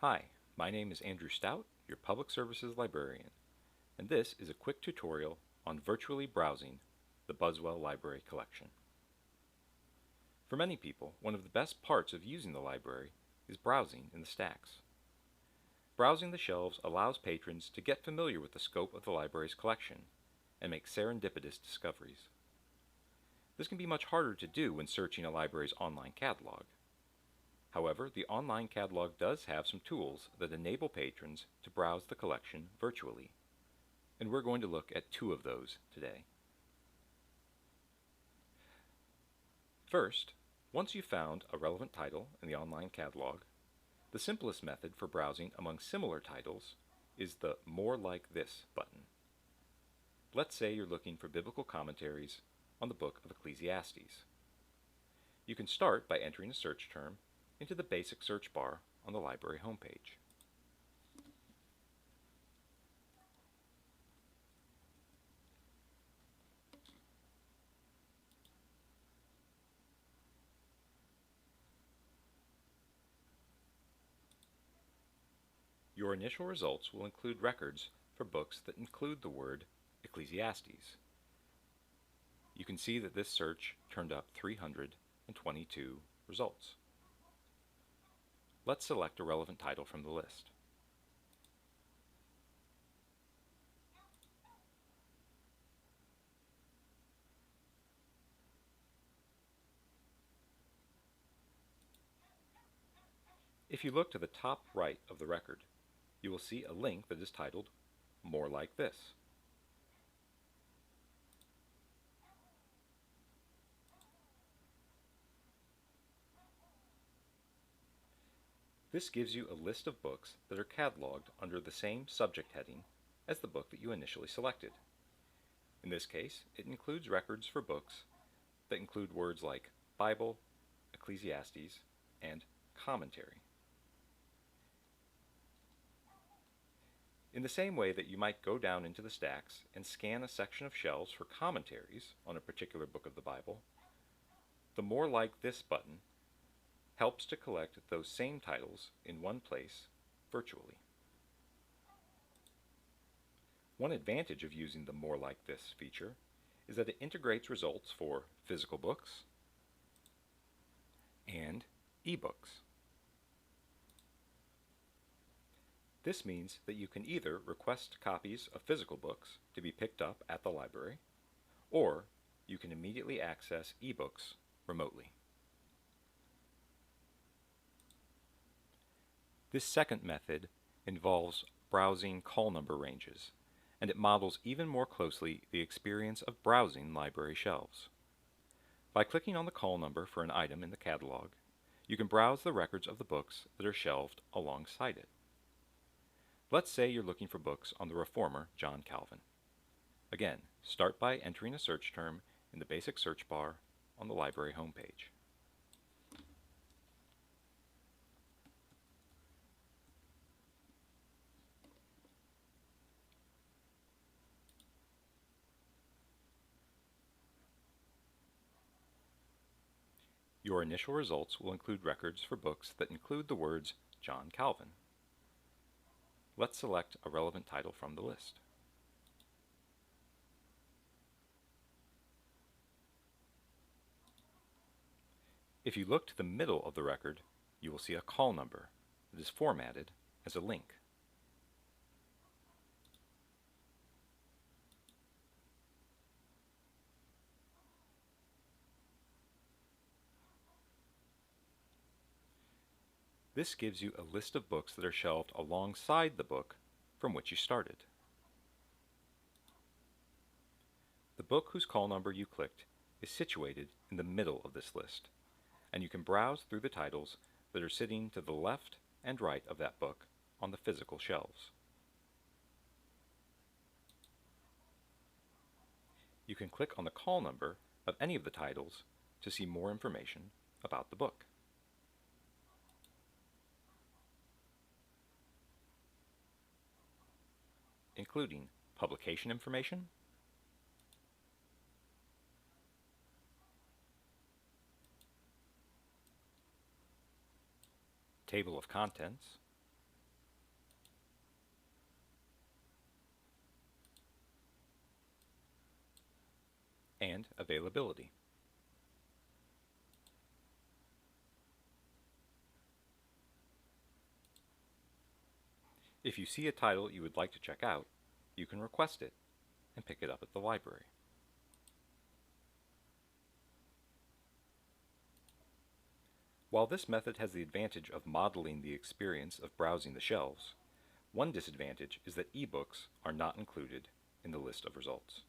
Hi, my name is Andrew Stout, your Public Services Librarian, and this is a quick tutorial on virtually browsing the Buswell Library Collection. For many people, one of the best parts of using the library is browsing in the stacks. Browsing the shelves allows patrons to get familiar with the scope of the library's collection and make serendipitous discoveries. This can be much harder to do when searching a library's online catalog. However, the online catalog does have some tools that enable patrons to browse the collection virtually, and we're going to look at two of those today. First, once you've found a relevant title in the online catalog, the simplest method for browsing among similar titles is the More Like This button. Let's say you're looking for biblical commentaries on the book of Ecclesiastes. You can start by entering a search term into the basic search bar on the library homepage. Your initial results will include records for books that include the word Ecclesiastes. You can see that this search turned up 322 results. Let's select a relevant title from the list. If you look to the top right of the record, you will see a link that is titled More Like This. This gives you a list of books that are cataloged under the same subject heading as the book that you initially selected. In this case, it includes records for books that include words like Bible, Ecclesiastes, and commentary. In the same way that you might go down into the stacks and scan a section of shelves for commentaries on a particular book of the Bible, the More Like This button helps to collect those same titles in one place virtually. One advantage of using the More Like This feature is that it integrates results for physical books and ebooks. This means that you can either request copies of physical books to be picked up at the library, or you can immediately access ebooks remotely. This second method involves browsing call number ranges, and it models even more closely the experience of browsing library shelves. By clicking on the call number for an item in the catalog, you can browse the records of the books that are shelved alongside it. Let's say you're looking for books on the reformer John Calvin. Again, start by entering a search term in the basic search bar on the library homepage. Your initial results will include records for books that include the words John Calvin. Let's select a relevant title from the list. If you look to the middle of the record, you will see a call number that is formatted as a link. This gives you a list of books that are shelved alongside the book from which you started. The book whose call number you clicked is situated in the middle of this list, and you can browse through the titles that are sitting to the left and right of that book on the physical shelves. You can click on the call number of any of the titles to see more information about the book. Including publication information, table of contents, and availability. If you see a title you would like to check out, you can request it and pick it up at the library. While this method has the advantage of modeling the experience of browsing the shelves, one disadvantage is that ebooks are not included in the list of results.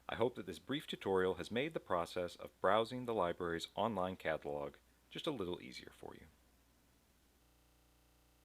I hope that this brief tutorial has made the process of browsing the library's online catalog just a little easier for you.